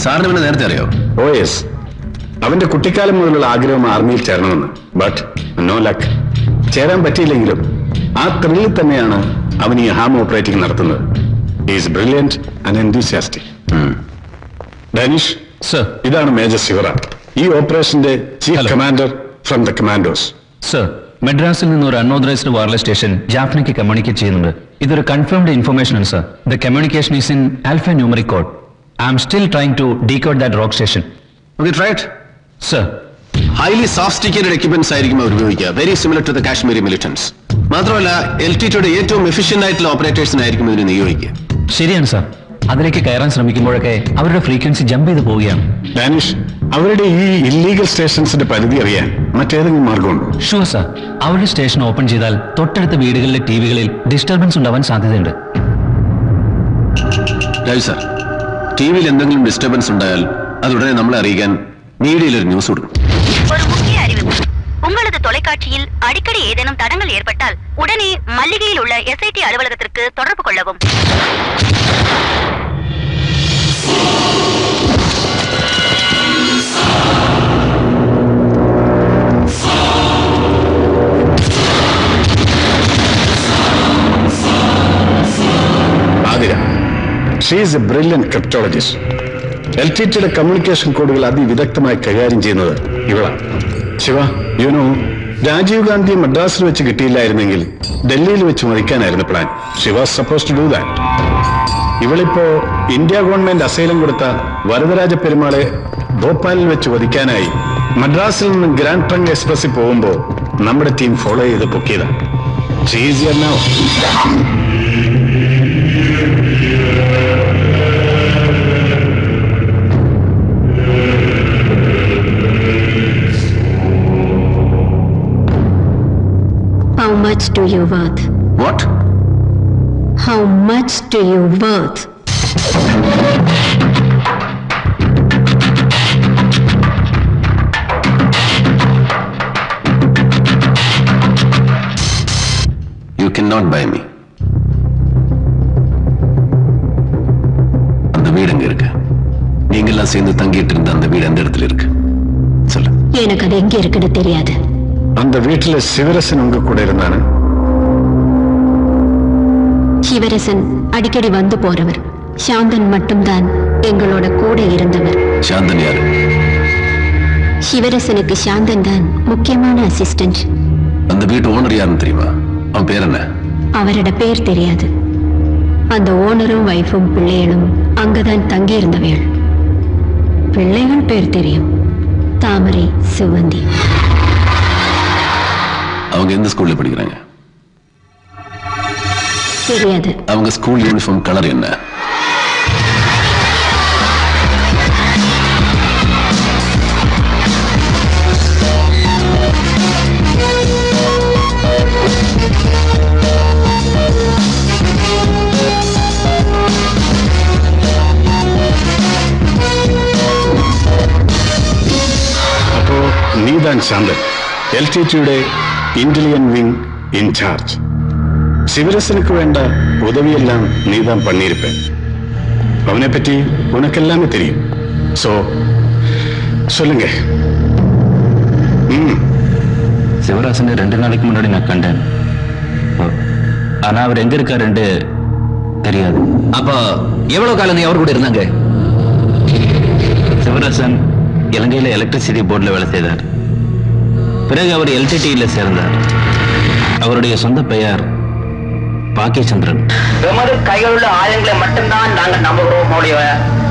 സാറിന് പിന്നെ നേരത്തെ അറിയോ? ഓ യെസ്, അവന്റെ കുട്ടിക്കാലം മുതലുള്ള ആഗ്രഹം ആർമിയിൽ ചേരണമെന്ന്. But no luck. ചേരാൻ പറ്റിയില്ലെങ്കിലും ആ ത്രില്ലിൽ തന്നെയാണ് അവൻ ഈ ഹാം ഓപ്പറേറ്റിംഗ് നടത്തുന്നത്. Is brilliant and enthusiastic. Danish sir, ഇതാണ് മേജർ ശിവറ, ഈ ഓപ്പറേഷന്റെ chief commander from the commandos. Sir, മദ്രാസിൽ നിന്ന് ഒരു അൺഓതറൈസ്ഡ് വയർലെസ് സ്റ്റേഷൻ ജാഫ്നയ്ക്ക് കമ്മ്യൂണിക്കേറ്റ് ചെയ്യുന്നുണ്ട്. ഇതൊരു കൺഫേംഡ് ഇൻഫർമേഷൻ ആണ് sir. The communication is in alpha numeric code. I am still trying to decode that rock station. Okay, try it. Sir, highly sophisticated equipments ആയിരിക്കും അവർ ഉപയോഗിക്കുക. Very similar to the Kashmiri militants. മാത്രമല്ല LTTയുടെ ഏറ്റവും efficient ആയിട്ടുള്ള ഓപ്പറേറ്റേഴ്സിനായിരിക്കും ഇതിന് നിയോഗിക്കുക. ശരിയാണ് sir. അതിലേക്ക് കയറാൻ ശ്രമിക്കുമ്പോഴൊക്കെ അവരുടെ ഫ്രീക്വൻസി ജമ്പ് ചെയ്ത് പോവുകയാണ്. ഡാനിഷ്, അവരുടെ ഈ ഇല്ലീഗൽ സ്റ്റേഷൻസിന്റെ പരിധി അറിയാൻ മറ്റേതെങ്കിലും മാർഗമുണ്ടോ? Sure sir. അവരുടെ സ്റ്റേഷൻ ഓപ്പൺ ചെയ്താൽ തൊട്ടടുത്ത വീടുകളിലെ ടിവികളിൽ ഡിസ്റ്റർബൻസ് ഉണ്ടാവാൻ സാധ്യതയുണ്ട്. രാജു സാർ, ടിവിയിൽ എന്തെങ്കിലും ഡിസ്റ്റർബൻസ് ഉണ്ടായാൽ അതുടനെ നമ്മളെ അറിയിക്കാൻ மீடியில் ஒரு நியூஸ் கொடுக்கும். ஒரு முக்கிய அறிவிப்பு. உங்களது தொலைக்காட்சியில் அடிக்கடி ஏதேனும் தடங்கள் ஏற்பட்டால் உடனே மல்லிகையில் உள்ள SIT அலுவலகத்திற்கு தொடர்பு கொள்ளவும். Athira, she is a brilliant cryptologist. LTTയുടെ കമ്മ്യൂണിക്കേഷൻ കോഡുകൾ അതിവിദഗ്ധമായി കൈകാര്യം ചെയ്യുന്നത് ഇവളാണ്. ശിവ, യുനോ, രാജീവ് ഗാന്ധി മദ്രാസിൽ വെച്ച് കിട്ടിയില്ലായിരുന്നെങ്കിൽ ഡൽഹിയിൽ വെച്ച് മരിക്കാനായിരുന്നു plan. She was suppose to do that. ഇവളിപ്പോ ഇന്ത്യ ഗവൺമെന്റ് അസൈലം കൊടുത്ത വരദരാജ പെരുമാളെ ഭോപ്പാലിൽ വെച്ച് വധിക്കാനായി മദ്രാസിൽ നിന്ന് ഗ്രാൻഡ് ട്രങ്ക് എക്സ്പ്രസിൽ പോകുമ്പോ നമ്മുടെ ടീം ഫോളോ ചെയ്ത് പൊക്കിയതാണ്. She is here now. How much do you worth? What? How much do you worth? You cannot buy me. அந்த வீடு எங்க இருக்கு? நீங்கெல்லாம் சேர்ந்து தங்கிட்டு இருந்த அந்த வீடு எந்த இடத்துல இருக்கு? சொல்லு. எனக்கு அது எங்க இருக்குன்னு தெரியாது. அந்த வீட்டுல சிவரசன் உங்க கூட இருந்தானு? சிவரசன் அடிக்கடி வந்து போறவர். சாந்தன் மட்டும்தான் எங்களோட கூட இருந்தவர். சாந்தன் யாரு? சிவரசனுக்கு சாந்தன் தான் முக்கியமான அசிஸ்டன்ட். அந்த வீட்டு ஓனர் யாருன்னு தெரியுமா? அவன் பேர் என்ன? அவரோட பேர் தெரியாது. அந்த ஓனரும் வைஃபும் பிள்ளைகளும் அங்கதான் தங்கி இருந்தவர்கள். பிள்ளைகள் பேர் தெரியும், தாமரை, சுவந்தி. அவங்க எந்த ஸ்கூல்ல படிக்கிறாங்க? தெரியாது. அவங்க ஸ்கூல் யூனிஃபார்ம் கலர் என்ன? അപ്പോ നീതാൻ ശാന്തൻ, LTTയുടെ ഇന്റലിജന്റ് വിങ് இன்சார்ஜ். சிவரசனுக்கு வேண்ட உதவியெல்லாம் நீதான் பண்ணியிருப்பேன். அவனை பற்றி உனக்கு எல்லாமே தெரியும். சோ சொல்லுங்க. சிவராசனை 2 நாளைக்கு முன்னாடி நான் கண்டேன். ஆனா அவர் எங்க இருக்காருன்னு தெரியாது. அப்ப எவ்வளவு காலம் நீ அவர் கூட இருந்தாங்க? சிவராசன் இலங்கையில எலக்ட்ரிசிட்டி போர்டில் வேலை செய்தார். பிறகு அவர் LTTயில் சேர்ந்தார். அவருடைய சொந்த பெயர் பாக்கியச்சந்திரன். எமது கைகளுள்ள ஆயுதங்களை மட்டும்தான் நாங்கள் நம்புகிறோம்.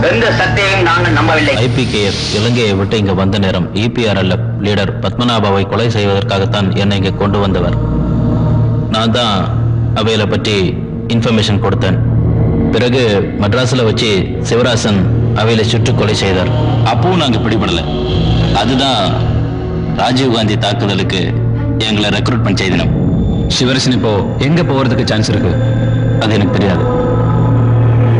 எந்த சக்தியையும் நாங்கள் நம்பவில்லை. IPKF இலங்கையை விட்டு இங்க வந்த நேரம் EPRLF லீடர் பத்மநாபாவை கொலை செய்வதற்காகத்தான் என்னை இங்க கொண்டு வந்தவர். நான் தான் அவையில பற்றி இன்ஃபர்மேஷன் கொடுத்தேன். பிறகு மദ്രാസിல வச்சு சிவராசன் அவையில சுட்டு கொலை செய்தார். அப்பவும் நாங்க பிடிபடல. அதுதான் ராஜீவ் காந்தி தாக்குதலுக்கு எங்களை ரெக்ரூட்மெண்ட் செய்தோம். சிவரசன் இப்போ எங்க போறதுக்கு சான்ஸ் இருக்கு? அது எனக்கு தெரியாது.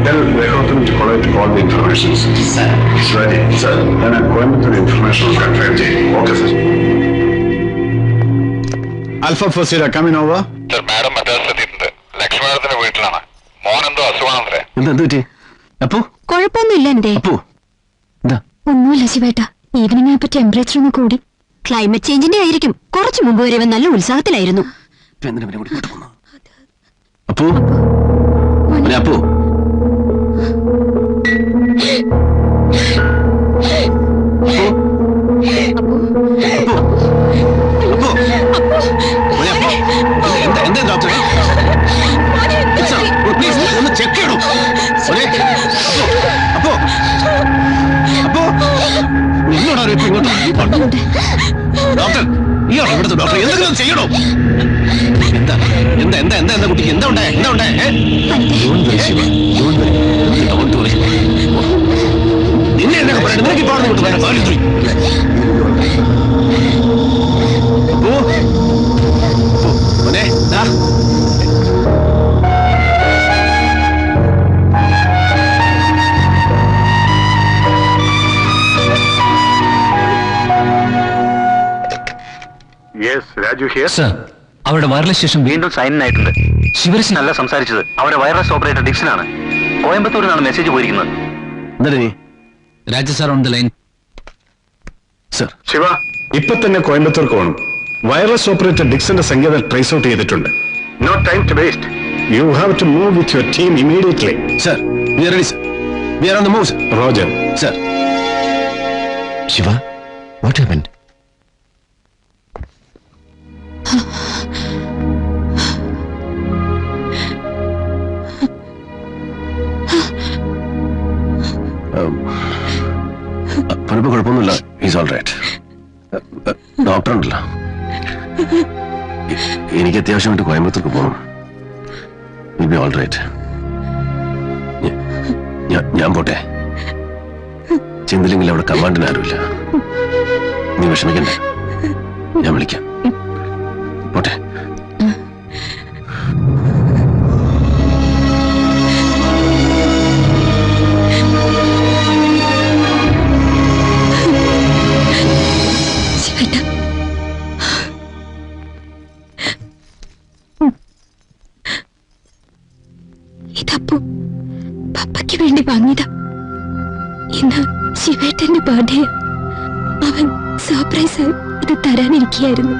Then we have to collect all the information. Sir. It's ready. Sir. Then I'm going to the information control team. Okay, sir. Alpha Fosira, coming over. Sir, madam മദ്രാസിലെത്തിയിട്ടുണ്ട്. ലക്ഷ്മണത്തിന്റെ വീട്ടിലാണ്. മോനെന്തോ അസുഖമാണത്രേ. എന്ത് പറ്റി? അപ്പു കുഴപ്പമൊന്നുമില്ല. എന്തേ? അപ്പു എന്താ ഒന്നുമില്ല ശിവേട്ട, ഈവനിങ് ആയപ്പോ ടെമ്പറേച്ചർ ഒന്ന് കൂടി. ക്ലൈമറ്റ് ചേഞ്ചിന്റെ ആയിരിക്കും. കുറച്ചു മുമ്പ് വരെ ഇവൻ നല്ല ഉത്സാഹത്തിലായിരുന്നു. ഇപ്പൊ എന്തിനാ ഇവനെ കൂടി ഇങ്ങോട്ട് പോന്നു? അപ്പു മോനെ, അപ്പു എന്താ ഡോക്ടറെ? പ്ലീസ് ഒന്ന് ചെക്ക് ചെയ്യണോ? അപ്പോ അപ്പോ നിന്നോടാ ഇപ്പൊ ഇങ്ങോട്ട്? ഡോക്ടർ, ഇയാളോ ഇവിടുത്തെ ഡോക്ടർ? എന്തെങ്കിലും ചെയ്യണോ? എന്താ എന്താ എന്താ എന്താ എന്താ കുട്ടിക്ക് എന്താ ഉണ്ടായ? എന്താ ഉണ്ടായ? നിന്നെ എന്നൊക്കെ പറയണ്ട. നിനക്ക് ഇപ്പൊ അവിടെ വരാൻ പാടില്ല. മോനെ ദാ രാജു ഹിയർ. സർ, അവരുടെ വയർലെസ് സ്റ്റേഷൻ വീണ്ടും സൈൻ ആയിട്ടുണ്ട്. ശിവരശൻ അല്ല സംസാരിച്ചത്, അവരുടെ വയർലെസ് ഓപ്പറേറ്റർ ഡിക്സൺ ആണ്. കോയമ്പത്തൂരിൽ നിന്നാണ് മെസ്സേജ് പോയിരിക്കുന്നത്. എന്താ നീ? Raju sir on the line. Sir, Shiva, ഇപ്പൊ തന്നെ കോയമ്പത്തൂർക്ക് പോകണം. വയർലെസ് ഓപ്പറേറ്റർ ഡിക്സന്റെ സംഖ്യ ട്രേസ് ഔട്ട് ചെയ്തിട്ടുണ്ട്. No time to waste. You have to move with your team immediately. Sir, we are ready sir. We are on the move sir. Roger. Sir. Shiva, what happened? അവനിപ്പോ കുഴപ്പമൊന്നുമില്ല. Is all right. Doctor ഉണ്ടല്ലോ. എനിക്ക് അത്യാവശ്യമായിട്ട് കോയമ്പത്തൂർക്ക് പോകണം. Will be all right. ഞാൻ പോട്ടെ. ചിന്തില്ലെങ്കിൽ അവിടെ കമാൻഡിന് ആരുമില്ല. നീ വിഷമിക്കണ്ട, ഞാൻ വിളിക്കാം. പോട്ടെ. ഇതപ്പോ പപ്പയ്ക്ക് വേണ്ടി വാങ്ങിയതാ. ഇന്ന് ശിവേട്ടന്റെ ബർത്ത്ഡേ. അവൻ സർപ്രൈസ് ഇത് തരാനിരിക്കുകയായിരുന്നു.